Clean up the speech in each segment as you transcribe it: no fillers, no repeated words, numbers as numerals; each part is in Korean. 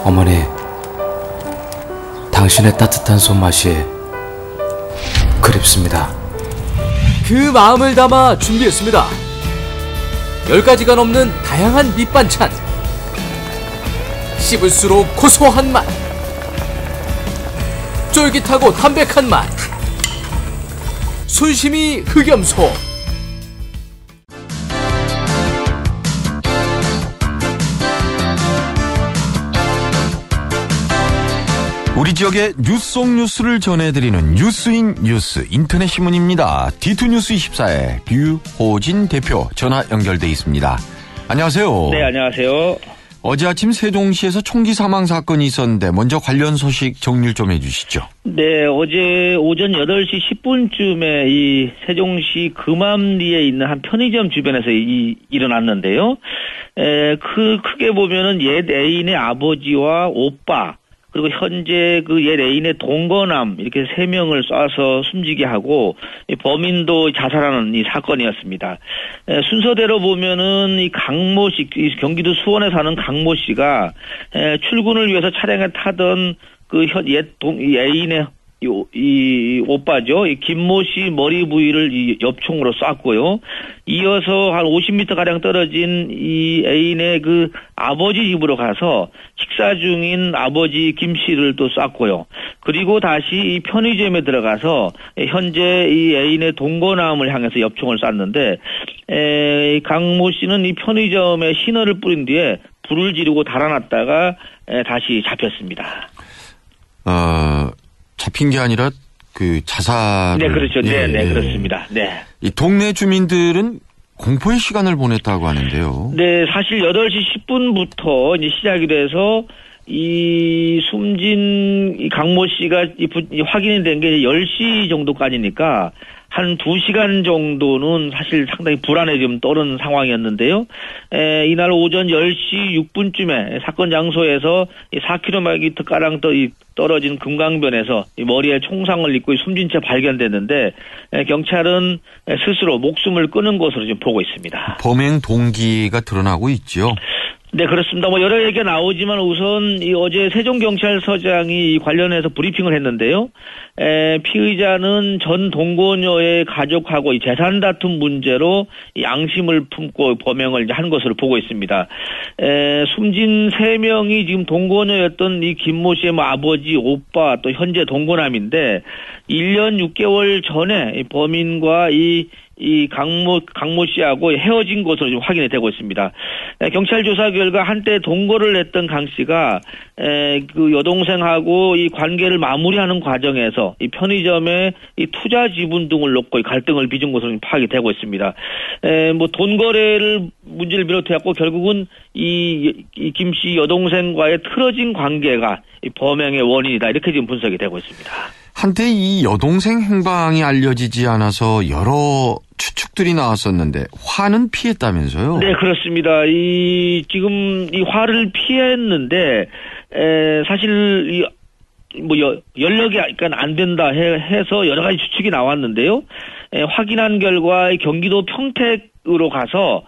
어머니, 당신의 따뜻한 손맛이 그립습니다. 그 마음을 담아 준비했습니다. 10가지가 넘는 다양한 밑반찬, 씹을수록 고소한 맛, 쫄깃하고 담백한 맛, 순심이 흑염소. 우리 지역의 뉴스 속 뉴스를 전해드리는 뉴스인 뉴스 인터넷 신문입니다. D2뉴스24의 류호진 대표 전화 연결돼 있습니다. 안녕하세요. 네, 안녕하세요. 어제 아침 세종시에서 총기 사망 사건이 있었는데 먼저 관련 소식 정리를 좀 해주시죠. 네, 어제 오전 8시 10분쯤에 이 세종시 금암리에 있는 한 편의점 주변에서 일어났는데요. 크게 보면은 옛 애인의 아버지와 오빠, 그리고 현재 그 옛 애인의 동거남 이렇게 3명을 쏴서 숨지게 하고 범인도 자살하는 이 사건이었습니다. 순서대로 보면은 이 강모 씨, 경기도 수원에 사는 강모 씨가 출근을 위해서 차량에 타던 그 옛 애인의 이 오빠죠. 이 김모 씨 머리 부위를 이 엽총으로 쐈고요. 이어서 한 50m 가량 떨어진 이 애인의 그 아버지 집으로 가서 식사 중인 아버지 김 씨를 또 쐈고요. 그리고 다시 이 편의점에 들어가서 현재 이 애인의 동거남을 향해서 엽총을 쐈는데 강모 씨는 이 편의점에 신호를 뿌린 뒤에 불을 지르고 달아났다가 다시 잡혔습니다. 잡힌 게 아니라 그 자살. 네, 그렇죠. 네, 그렇습니다. 네. 이 동네 주민들은 공포의 시간을 보냈다고 하는데요. 네, 사실 8시 10분부터 이제 시작이 돼서 이 숨진 이 강모 씨가 확인이 된 게 10시 정도까지니까 한 2시간 정도는 사실 상당히 불안에 좀 떠는 상황이었는데요. 이날 오전 10시 6분쯤에 사건 장소에서 4km 가량 떨어진 금강변에서 머리에 총상을 입고 숨진 채 발견됐는데 경찰은 스스로 목숨을 끊은 것으로 지금 보고 있습니다. 범행 동기가 드러나고 있죠. 네, 그렇습니다. 여러 얘기가 나오지만 우선 어제 세종경찰서장이 관련해서 브리핑을 했는데요. 피의자는 전 동거녀의 가족하고 이 재산 다툼 문제로 양심을 품고 범행을 한 것으로 보고 있습니다. 숨진 3명이 지금 동거녀였던 이 김모 씨의 아버지, 오빠, 또 현재 동거남인데 1년 6개월 전에 이 범인과 이 강모 씨하고 헤어진 것으로 지금 확인이 되고 있습니다. 경찰 조사 결과 한때 동거를 했던 강 씨가 그 여동생하고 이 관계를 마무리하는 과정에서 이 편의점에 이 투자 지분 등을 놓고 이 갈등을 빚은 것으로 파악이 되고 있습니다. 돈 거래를 문제를 비롯해갖고 결국은 이 김 씨 여동생과의 틀어진 관계가 이 범행의 원인이다, 이렇게 지금 분석이 되고 있습니다. 한때 이 여동생 행방이 알려지지 않아서 여러 추측들이 나왔었는데 화는 피했다면서요? 네, 그렇습니다. 지금 이 화를 피했는데 사실 연락이 그러니까 안 된다 해서 여러 가지 추측이 나왔는데요. 확인한 결과 경기도 평택으로 가서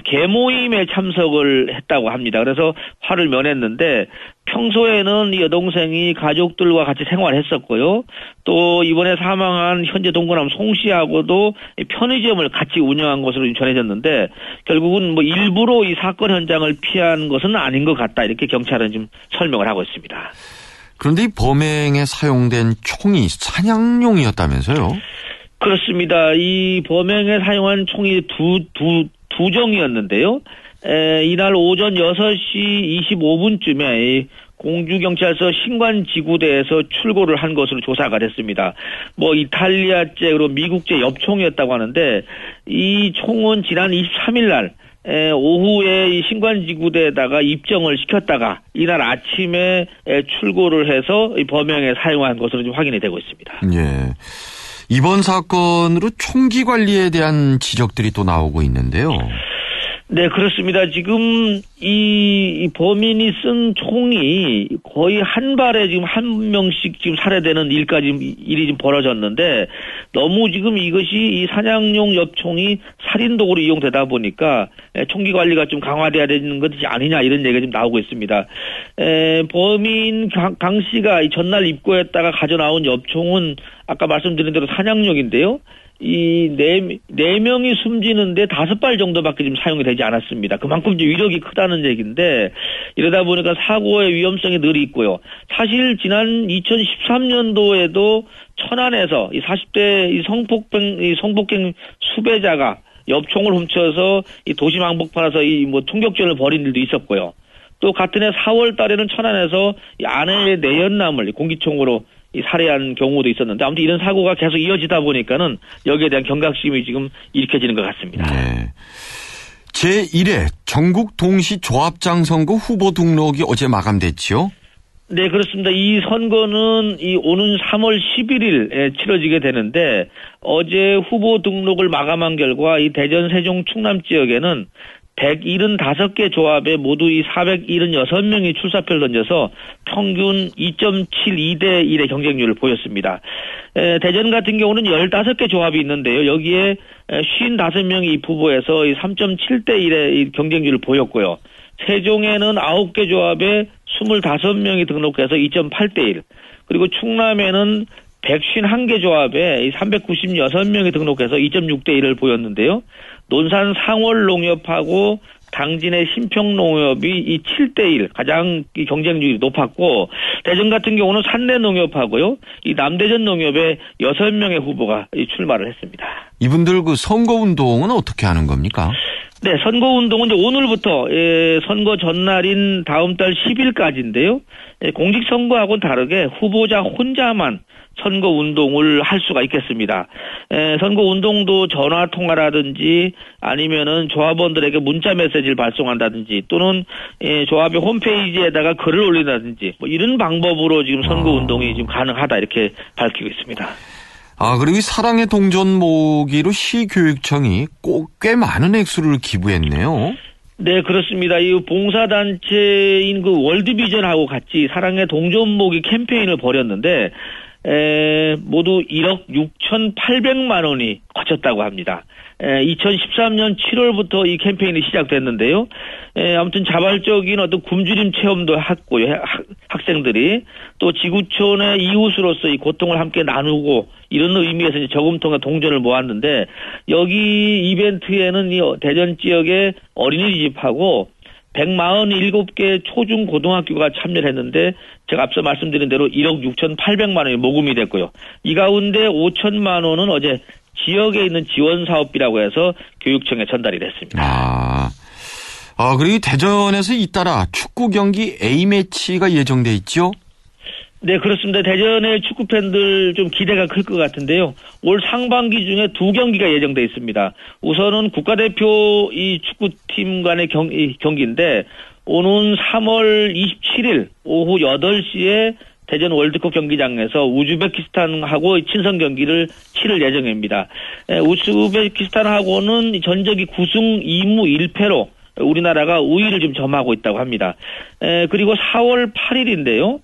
개모임에 참석을 했다고 합니다. 그래서 화를 면했는데 평소에는 이 여동생이 가족들과 같이 생활했었고요. 또 이번에 사망한 현재 동거남 송 씨하고도 편의점을 같이 운영한 것으로 전해졌는데 결국은 일부러 이 사건 현장을 피한 것은 아닌 것 같다, 이렇게 경찰은 지금 설명을 하고 있습니다. 그런데 이 범행에 사용된 총이 사냥용이었다면서요? 그렇습니다. 이 범행에 사용한 총이 두 정이었는데요. 이날 오전 6시 25분쯤에 공주경찰서 신관지구대에서 출고를 한 것으로 조사가 됐습니다. 이탈리아제 그리고 미국제 엽총이었다고 하는데 이 총은 지난 23일 날 오후에 이 신관지구대에다가 입정을 시켰다가 이날 아침에 출고를 해서 이 범행에 사용한 것으로 좀 확인이 되고 있습니다. 예. 이번 사건으로 총기 관리에 대한 지적들이 또 나오고 있는데요. 네, 그렇습니다. 지금 이 범인이 쓴 총이 거의 한 발에 지금 한 명씩 지금 살해되는 일이 지금 벌어졌는데 너무 지금 이것이 이 사냥용 엽총이 살인도구로 이용되다 보니까 총기 관리가 좀 강화돼야 되는 것이 아니냐 이런 얘기가 지금 나오고 있습니다. 범인 강 씨가 이 전날 입고했다가 가져나온 엽총은 아까 말씀드린 대로 사냥용인데요. 이 네 명이 숨지는데 5발 정도밖에 지금 사용이 되지 않았습니다. 그만큼 위력이 크다는 얘기인데 이러다 보니까 사고의 위험성이 늘 있고요. 사실 지난 2013년도에도 천안에서 이 40대 이 성폭행 수배자가 엽총을 훔쳐서 이 도심 항복판에서 이 총격전을 벌인 일도 있었고요. 또 같은 해 4월 달에는 천안에서 이 아내의 내연남을 공기총으로 살해한 경우도 있었는데 아무튼 이런 사고가 계속 이어지다 보니까는 여기에 대한 경각심이 지금 일으켜지는 것 같습니다. 네. 제1회 전국 동시 조합장 선거 후보 등록이 어제 마감됐지요? 네, 그렇습니다. 이 선거는 오는 3월 11일에 치러지게 되는데 어제 후보 등록을 마감한 결과 이 대전, 세종, 충남 지역에는 175개 조합에 모두 이 476명이 출사표를 던져서 평균 2.72대 1의 경쟁률을 보였습니다. 대전 같은 경우는 15개 조합이 있는데요. 여기에 55명이 입후보에서 3.7대 1의 경쟁률을 보였고요. 세종에는 9개 조합에 25명이 등록해서 2.8대 1. 그리고 충남에는 151개 조합에 396명이 등록해서 2.6대 1을 보였는데요. 논산 상월농협하고 당진의 신평농협이 이 7대 1 가장 이 경쟁률이 높았고 대전 같은 경우는 산내농협하고요. 이 남대전 농협에 6명의 후보가 출마를 했습니다. 이분들 그 선거운동은 어떻게 하는 겁니까? 네, 선거운동은 이제 오늘부터 선거 전날인 다음 달 10일까지인데요. 공직선거하고는 다르게 후보자 혼자만 선거운동을 할 수가 있겠습니다. 선거운동도 전화통화라든지 아니면은 조합원들에게 문자 메시지를 발송한다든지 또는 조합의 홈페이지에다가 글을 올린다든지 이런 방법으로 지금 선거운동이 지금 가능하다 이렇게 밝히고 있습니다. 그리고 사랑의 동전 모기로 시교육청이 꼭 꽤 많은 액수를 기부했네요. 네, 그렇습니다. 이 봉사단체인 그 월드비전하고 같이 사랑의 동전 모기 캠페인을 벌였는데 모두 1억 6,800만 원이 거쳤다고 합니다. 2013년 7월부터 이 캠페인이 시작됐는데요. 아무튼 자발적인 어떤 굶주림 체험도 했고요. 학생들이 또 지구촌의 이웃으로서 이 고통을 함께 나누고 이런 의미에서 이제 저금통에 동전을 모았는데 여기 이벤트에는 이 대전 지역의 어린이집하고 147개 초중 고등학교가 참여를 했는데 제가 앞서 말씀드린 대로 1억 6,800만 원이 모금이 됐고요. 이 가운데 5천만 원은 어제 지역에 있는 지원 사업비라고 해서 교육청에 전달이 됐습니다. 그리고 대전에서 잇따라 축구 경기 A매치가 예정돼 있죠? 네, 그렇습니다. 대전의 축구 팬들 좀 기대가 클 것 같은데요. 올 상반기 중에 2경기가 예정돼 있습니다. 우선은 국가대표 이 축구팀 간의 경기인데 오는 3월 27일 오후 8시에 대전 월드컵 경기장에서 우즈베키스탄하고 친선 경기를 치를 예정입니다. 우즈베키스탄하고는 전적이 9승 2무 1패로 우리나라가 우위를 좀 점하고 있다고 합니다. 그리고 4월 8일인데요.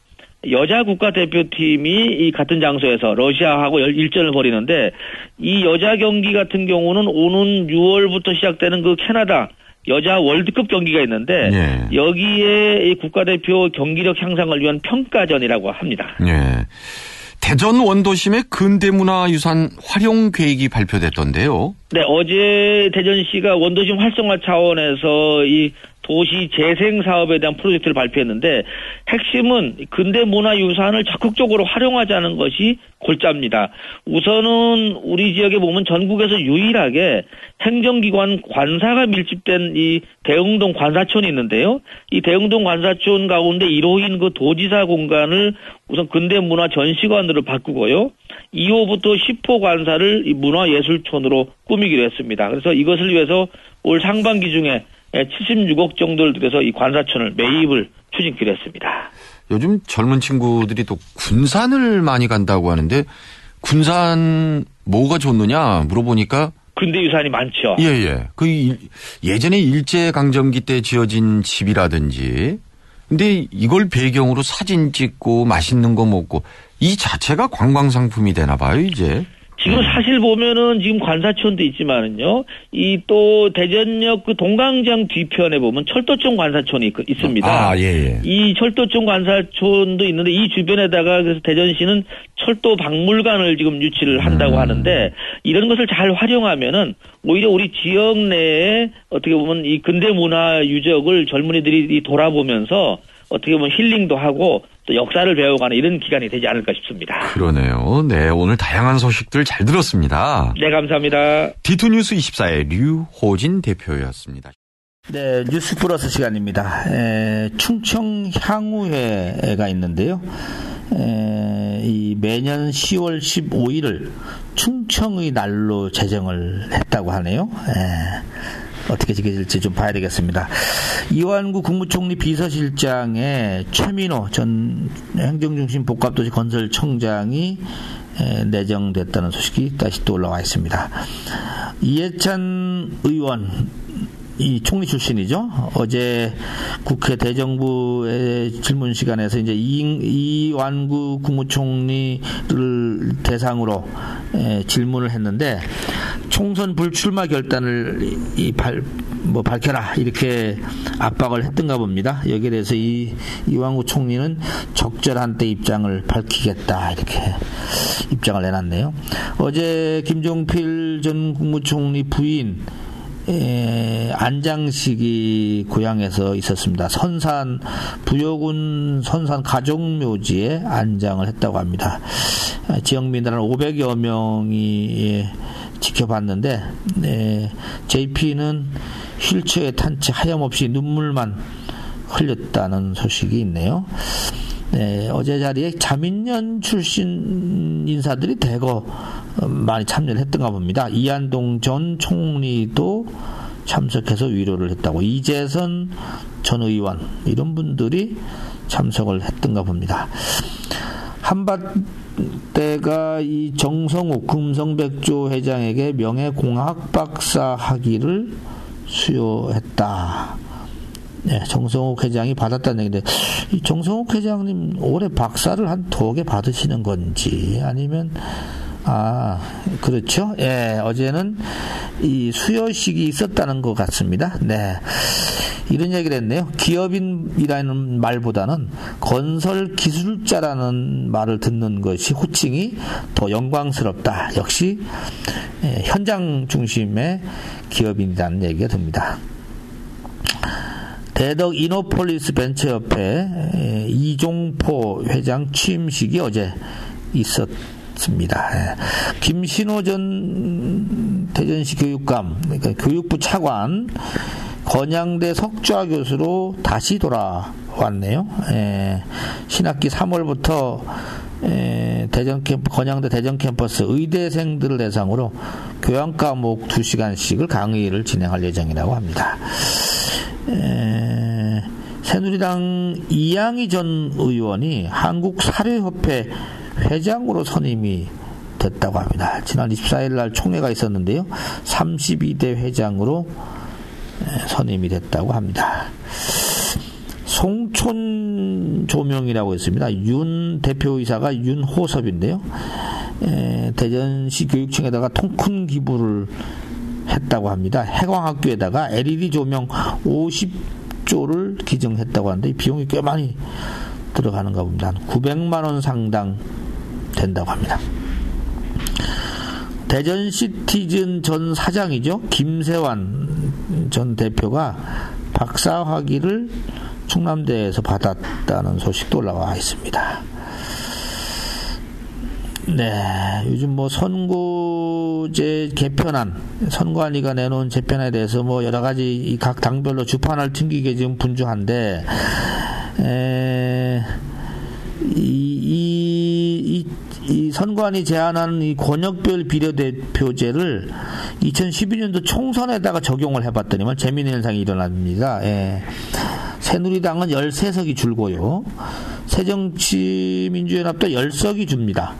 여자 국가대표팀이 이 같은 장소에서 러시아하고 일전을 벌이는데 이 여자 경기 같은 경우는 오는 6월부터 시작되는 그 캐나다 여자 월드컵 경기가 있는데 여기에 이 국가대표 경기력 향상을 위한 평가전이라고 합니다. 대전 원도심의 근대문화유산 활용 계획이 발표됐던데요. 네, 어제 대전시가 원도심 활성화 차원에서 이 도시 재생 사업에 대한 프로젝트를 발표했는데 핵심은 근대문화유산을 적극적으로 활용하자는 것이 골자입니다. 우선은 우리 지역에 보면 전국에서 유일하게 행정기관 관사가 밀집된 이 대흥동 관사촌이 있는데요. 이 대흥동 관사촌 가운데 1호인 그 도지사 공간을 우선 근대문화 전시관으로 바꾸고요. 2호부터 10호 관사를 이 문화예술촌으로 꾸미기로 했습니다. 그래서 이것을 위해서 올 상반기 중에 76억 정도를 들여서 이 관사촌을 매입을 추진키로 했습니다. 요즘 젊은 친구들이 또 군산을 많이 간다고 하는데 군산 뭐가 좋느냐 물어보니까 근대 유산이 많죠. 예. 예전에 일제강점기 때 지어진 집이라든지, 근데 이걸 배경으로 사진 찍고 맛있는 거 먹고, 이 자체가 관광상품이 되나 봐요, 이제. 지금 사실 보면은 지금 관사촌도 있지만은요, 이 또 대전역 그 동강장 뒤편에 보면 철도촌 관사촌이 있습니다. 예. 이 철도촌 관사촌도 있는데 이 주변에다가 그래서 대전시는 철도 박물관을 지금 유치를 한다고 하는데 이런 것을 잘 활용하면은 오히려 우리 지역 내에 어떻게 보면 이 근대 문화 유적을 젊은이들이 돌아보면서 어떻게 보면 힐링도 하고 또 역사를 배워가는 이런 기간이 되지 않을까 싶습니다. 그러네요. 네, 오늘 다양한 소식들 잘 들었습니다. 네, 감사합니다. D2뉴스 24의 류호진 대표였습니다. 네, 뉴스 플러스 시간입니다. 충청 향후회가 있는데요. 이 매년 10월 15일을 충청의 날로 제정을 했다고 하네요. 어떻게 지켜질지 좀 봐야 되겠습니다. 이완구 국무총리 비서실장에 최민호 전 행정중심 복합도시 건설청장이 내정됐다는 소식이 다시 또 올라와 있습니다. 이해찬 의원, 이 총리 출신이죠. 어제 국회 대정부의 질문 시간에서 이제 이완구 국무총리를 대상으로 질문을 했는데 총선 불출마 결단을 밝혀라 이렇게 압박을 했던가 봅니다. 여기에 대해서 이완구 총리는 적절한 때 입장을 밝히겠다 이렇게 입장을 내놨네요. 어제 김종필 전 국무총리 부인 안장식이 고향에서 있었습니다. 부여군 선산 가족묘지에 안장을 했다고 합니다. 지역민들 한 500여 명이 지켜봤는데 JP는 휠체어에 탄 채 하염없이 눈물만 흘렸다는 소식이 있네요. 어제 자리에 자민련 출신 인사들이 대거 많이 참여를 했던가 봅니다. 이한동 전 총리도 참석해서 위로를 했다고. 이재선 전 의원 이런 분들이 참석을 했던가 봅니다. 한밭대가 이 정성욱 금성백조 회장에게 명예공학 박사 학위를 수여했다. 네, 정성욱 회장이 받았다는 얘기인데, 이 정성욱 회장님 올해 박사를 한 2개 받으시는 건지, 아니면, 그렇죠. 예, 어제는 이 수여식이 있었다는 것 같습니다. 네. 이런 얘기를 했네요. 기업인이라는 말보다는 건설 기술자라는 말을 듣는 것이 호칭이 더 영광스럽다. 역시, 현장 중심의 기업인이라는 얘기가 듭니다. 대덕 이노폴리스 벤처협회 이종포 회장 취임식이 어제 있었습니다. 김신호 전 대전시 교육감, 그러니까 교육부 차관, 건양대 석좌 교수로 다시 돌아왔네요. 신학기 3월부터 건양대 대전 캠퍼스 의대생들을 대상으로 교양 과목 2시간씩을 강의를 진행할 예정이라고 합니다. 새누리당 이양희 전 의원이 한국사료협회 회장으로 선임이 됐다고 합니다. 지난 24일 날 총회가 있었는데요. 32대 회장으로 선임이 됐다고 합니다. 송촌 조명이라고 있습니다. 윤 대표이사가 윤호섭인데요. 대전시 교육청에다가 통큰 기부를 했다고 합니다. 해광학교에다가 LED 조명 50조를 기증했다고 하는데 비용이 꽤 많이 들어가는가 봅니다. 한 900만 원 상당 된다고 합니다. 대전시티즌 전 사장이죠. 김세환 전 대표가 박사 학위를 충남대에서 받았다는 소식도 올라와 있습니다. 네, 요즘 선고제 개편안, 선관위가 내놓은 재편에 대해서 여러 가지 각 당별로 주판을 튕기게 지금 분주한데, 이 선관위 제안한 이 권역별 비례대표제를 2012년도 총선에다가 적용을 해봤더니만 재미있는 현상이 일어납니다. 새누리당은 13석이 줄고요. 새정치민주연합도 10석이 줍니다.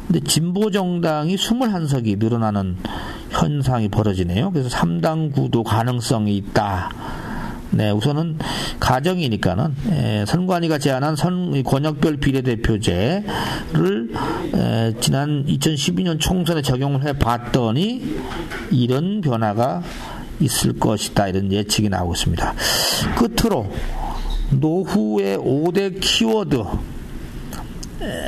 근데 진보정당이 21석이 늘어나는 현상이 벌어지네요. 그래서 3당 구도 가능성이 있다. 네, 우선은 가정이니까는 선관위가 제안한 권역별 비례대표제를 지난 2012년 총선에 적용을 해봤더니 이런 변화가 있을 것이다, 이런 예측이 나오고 있습니다. 끝으로 노후의 5대 키워드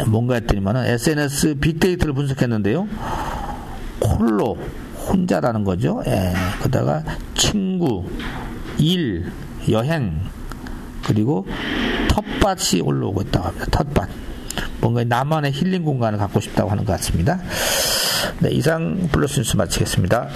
뭔가 했더니만은 SNS 빅데이터를 분석했는데요. 홀로, 혼자라는 거죠. 그러다가 친구, 일, 여행, 그리고 텃밭이 올라오고 있다고 합니다. 텃밭. 뭔가 나만의 힐링 공간을 갖고 싶다고 하는 것 같습니다. 네, 이상 플러스 뉴스 마치겠습니다.